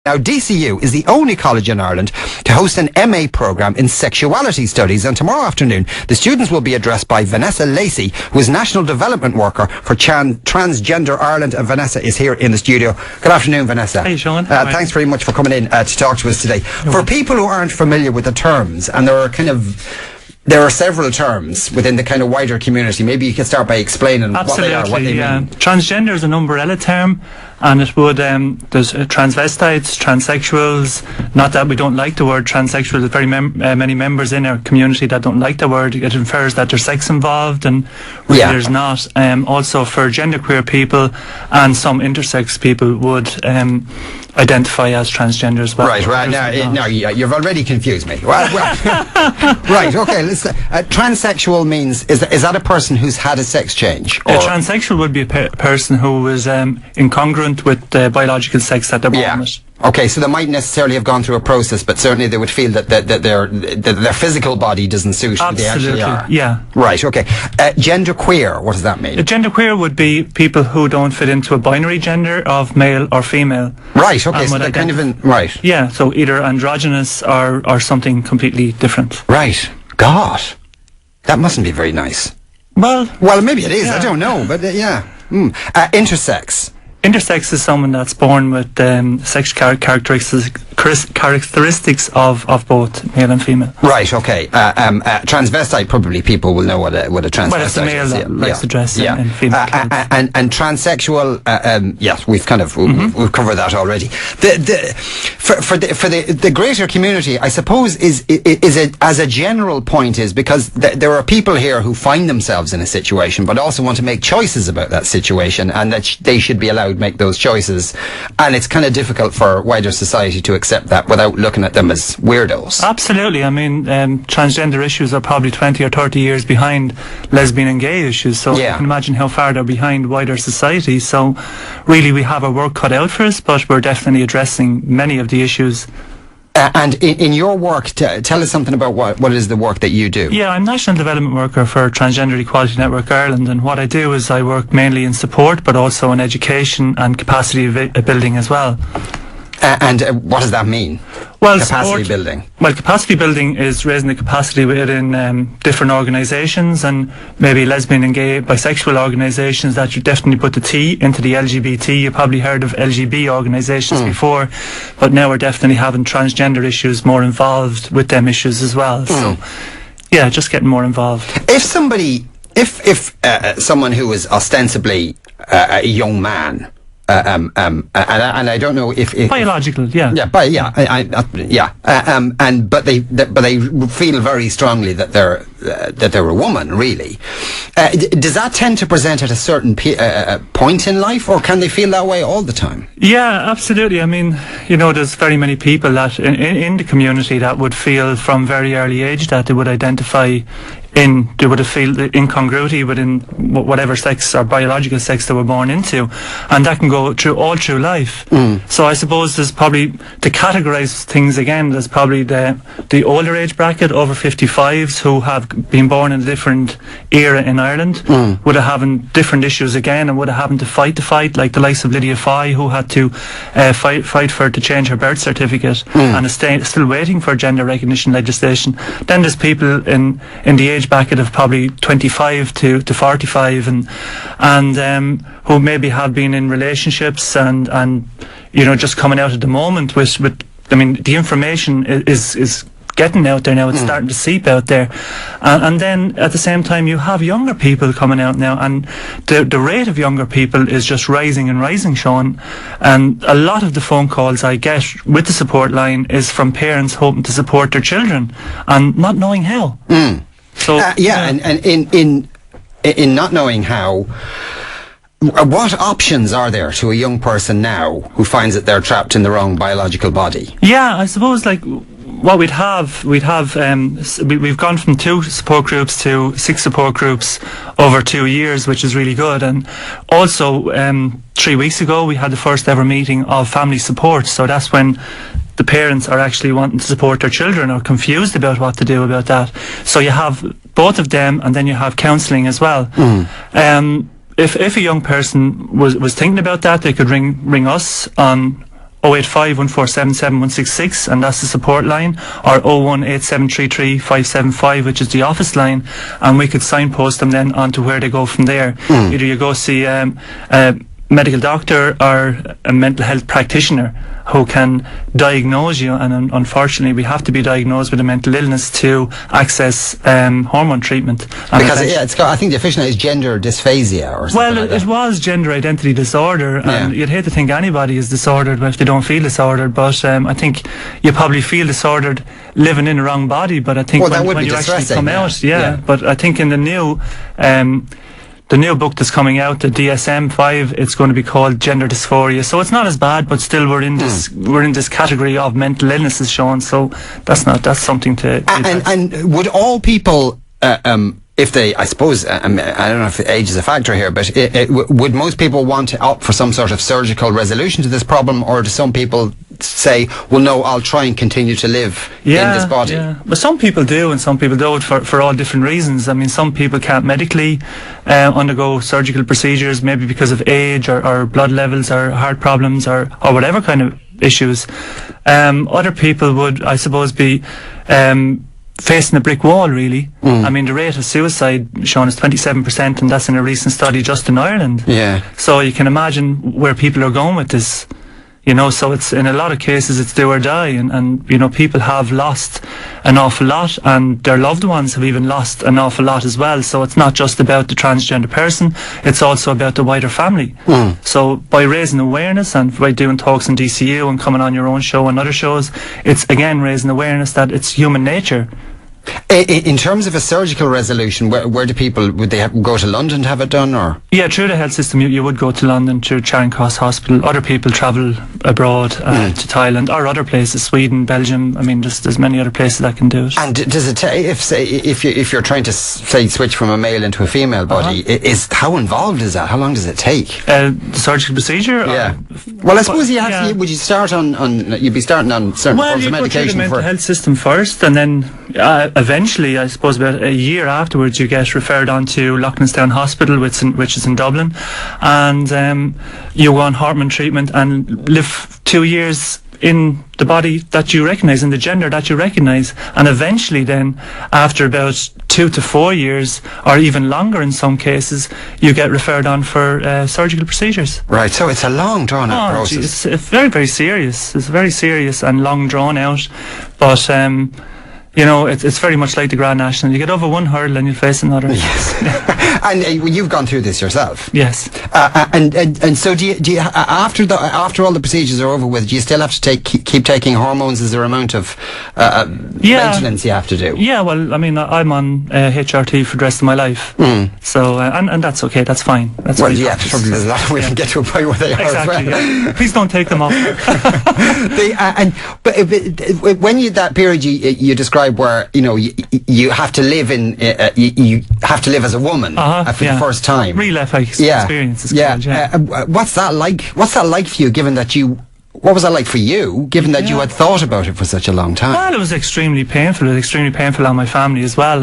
Now, DCU is the only college in Ireland to host an MA programme in sexuality studies, and tomorrow afternoon the students will be addressed by Vanessa Lacey, who is National Development Worker for Transgender Ireland, and Vanessa is here in the studio. Good afternoon, Vanessa. Hey, Sean. Thanks very much for coming in to talk to us today. For people who aren't familiar with the terms, and there are several terms within the kind of wider community. Maybe you could start by explaining what they are, what they mean. Transgender is an umbrella term, and it would, there's transvestites, transsexuals. Not that we don't like the word transsexual. There's very many members in our community that don't like the word. It infers that there's sex involved, and really there's not. Also for genderqueer people and some intersex people would identify as transgender as well. Right. Now, you've already confused me. Well, right, okay. Transsexual means, is that a person who's had a sex change? A transsexual would be a person who is incongruent with the biological sex that they're born with. Okay, so they might necessarily have gone through a process, but certainly they would feel that their physical body doesn't suit who they actually are. Yeah. Right, okay. Genderqueer, what does that mean? Genderqueer would be people who don't fit into a binary gender of male or female. Right, okay, so they're kind of in... Right. Yeah, so either androgynous or something completely different. Right. God, that mustn't be very nice. Well, maybe it is, I don't know, but intersex. Intersex is someone that's born with sexual characteristics of both male and female. Right, okay. Transvestite, probably people will know what a transvestite is. Well, it's a male that likes to dress in female clothes. And transsexual, yes, we've kind of we've covered that already. For the greater community, I suppose, is as a general point is because there are people here who find themselves in a situation, but also want to make choices about that situation, and that they should be allowed make those choices, and it's kind of difficult for wider society to accept that without looking at them as weirdos. Absolutely. I mean, transgender issues are probably 20 or 30 years behind lesbian and gay issues, so you can imagine how far they're behind wider society. So really we have our work cut out for us, but we're definitely addressing many of the issues. And in your work, tell us something about what is the work that you do. Yeah, I'm National Development Worker for Transgender Equality Network Ireland, and what I do is I work mainly in support, but also in education and capacity building as well. And what does that mean? Well, capacity building. Well, capacity building is raising the capacity within different organisations, and maybe lesbian and gay, bisexual organisations that you definitely put the T into the LGBT. You probably heard of LGB organisations before, but now we're definitely having transgender issues more involved with them issues as well. So, yeah, just getting more involved. If someone who is ostensibly a young man, and I don't know if biological, but they feel very strongly that they're a woman, really. Does that tend to present at a certain point in life, or can they feel that way all the time? Yeah, absolutely. I mean, there's very many people that in the community that would feel from very early age that they would identify they would feel the incongruity within whatever sex or biological sex they were born into, and that can go all through life. So I suppose there's probably, to categorise things again, there's probably the older age bracket, over 55s, who have been born in a different era in Ireland, would have having different issues again, and would have having to fight, like the likes of Lydia Foy, who had to fight to change her birth certificate, and is still waiting for gender recognition legislation. Then there's people in the age bracket of probably 25 to 45, and who maybe have been in relationships and just coming out at the moment with I mean, the information is getting out there now. It's starting to seep out there, and then at the same time you have younger people coming out now, and the rate of younger people is just rising and rising, Sean. And a lot of the phone calls I get with the support line is from parents hoping to support their children and not knowing how. So and in not knowing how, what options are there to a young person now who finds that they're trapped in the wrong biological body? Yeah, I suppose what we'd have we've gone from 2 support groups to 6 support groups over 2 years, which is really good. And also 3 weeks ago we had the first ever meeting of family support, so that's when the parents are actually wanting to support their children or confused about what to do about that. So you have both of them, and then you have counselling as well. If a young person was thinking about that, they could ring us on 085 1477 766, and that's the support line, or 0187335 575, which is the office line, and we could signpost them then onto where they go from there. Either you go see a medical doctor or a mental health practitioner who can diagnose you, and unfortunately we have to be diagnosed with a mental illness to access hormone treatment. Because it's got, I think the official name is gender dysphasia or something. Well, like that. it was gender identity disorder, and you'd hate to think anybody is disordered if they don't feel disordered, but I think you probably feel disordered living in the wrong body, but I think when you actually come out, but I think in the new book that's coming out, the DSM-5, it's going to be called gender dysphoria. So it's not as bad, but still we're in this category of mental illnesses, Sean. So that's something to. And would all people, if they, I suppose, I don't know if age is a factor here, but would most people want to opt for some sort of surgical resolution to this problem, or do some people say, well, no, I'll try and continue to live in this body? Yeah, but some people do and some people don't for all different reasons. I mean, some people can't medically undergo surgical procedures, maybe because of age or blood levels or heart problems or whatever kind of issues. Other people would, I suppose, be facing a brick wall, really. I mean, the rate of suicide, Sean, is 27%, and that's in a recent study just in Ireland. Yeah. So you can imagine where people are going with this. You know, so it's, in a lot of cases, it's do or die, and you know, people have lost an awful lot, and their loved ones have even lost an awful lot as well. So it's not just about the transgender person, it's also about the wider family. So by raising awareness and by doing talks in DCU and coming on your own show and other shows, it's again raising awareness that it's human nature. In terms of a surgical resolution, where do people, would they go to London to have it done, or? Yeah, through the health system you would go to London, to Charing Cross Hospital. Other people travel abroad to Thailand or other places, Sweden, Belgium. I mean, there's many other places that can do it. And does it if you're trying to say switch from a male into a female body, how involved is that? How long does it take? The surgical procedure? Yeah. Well, I suppose would you start on you'd be starting on certain forms of medication? Well, you go through the mental health system first, and then eventually, I suppose about a year afterwards, you get referred on to Loughlinstown Hospital, which is in Dublin, and you go on hormone treatment and live 2 years in the body that you recognise, in the gender that you recognise, and eventually then, after about 2 to 4 years, or even longer in some cases, you get referred on for surgical procedures. Right, so it's a long drawn out process. It's very, very serious. It's very serious and long drawn out, but you know, it's very much like the Grand National. You get over one hurdle and you face another. Yes. And you've gone through this yourself. Yes. And so do you after all the procedures are over with, do you still have to keep taking hormones? Is there an amount of maintenance you have to do? Yeah, well, I mean, I'm on HRT for the rest of my life. So, and that's okay, that's fine. That's well, yeah, the trouble is that we can get to a point where they are as well. Yeah. Please don't take them off. But when that period you describe where, you know, you have to live in you have to live as a woman for the first time. Real life experience. What's that like? What's that like for you, given that what was that like for you, given that you had thought about it for such a long time? Well, it was extremely painful. It was extremely painful on my family as well.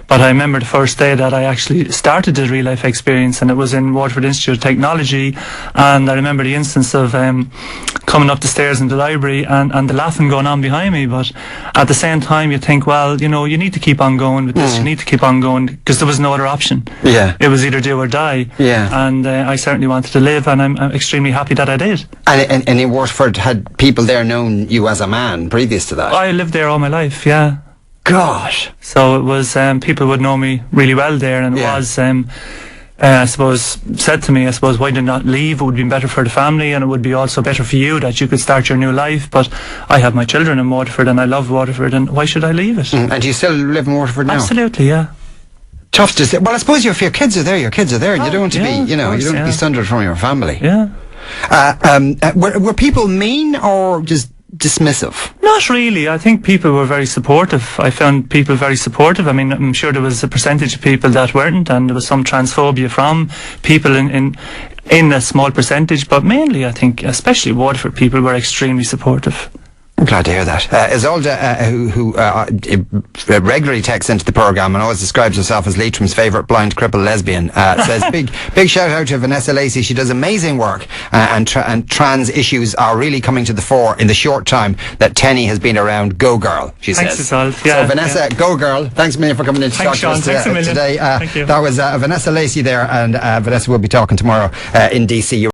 But I remember the first day that I actually started the real life experience, and it was in Waterford Institute of Technology, and I remember the instance of coming up the stairs in the library and the laughing going on behind me, but at the same time you think, well, you know, you need to keep on going with this, you need to keep on going, because there was no other option. Yeah. It was either do or die. Yeah. And I certainly wanted to live, and I'm extremely happy that I did. And in Waterford, had people there known you as a man previous to that? I lived there all my life, yeah. Gosh. So it was, people would know me really well there, and it was, I suppose, said to me, why did not leave? It would be better for the family, and it would be also better for you that you could start your new life. But I have my children in Waterford, and I love Waterford, and why should I leave it? And do you still live in Waterford now? Absolutely, yeah. Tough to say. Well, I suppose if your kids are there, and you don't want to be, you know, you don't want to be sundered from your family. Yeah. Were people mean or just dismissive? Not really. I think people were very supportive. I found people very supportive. I mean, I'm sure there was a percentage of people that weren't, and there was some transphobia from people in a small percentage, but mainly I think, especially Waterford, people were extremely supportive. I'm glad to hear that. Isolde, who regularly texts into the programme and always describes herself as Leitrim's favourite blind crippled lesbian, says big shout out to Vanessa Lacey. She does amazing work, and trans issues are really coming to the fore in the short time that Tenny has been around. Go girl, she Thanks, says. Isolde. Yeah, so Vanessa, go girl. Thanks a million for coming in to talk to us today. Thank you. That was Vanessa Lacey there, and Vanessa will be talking tomorrow in DC.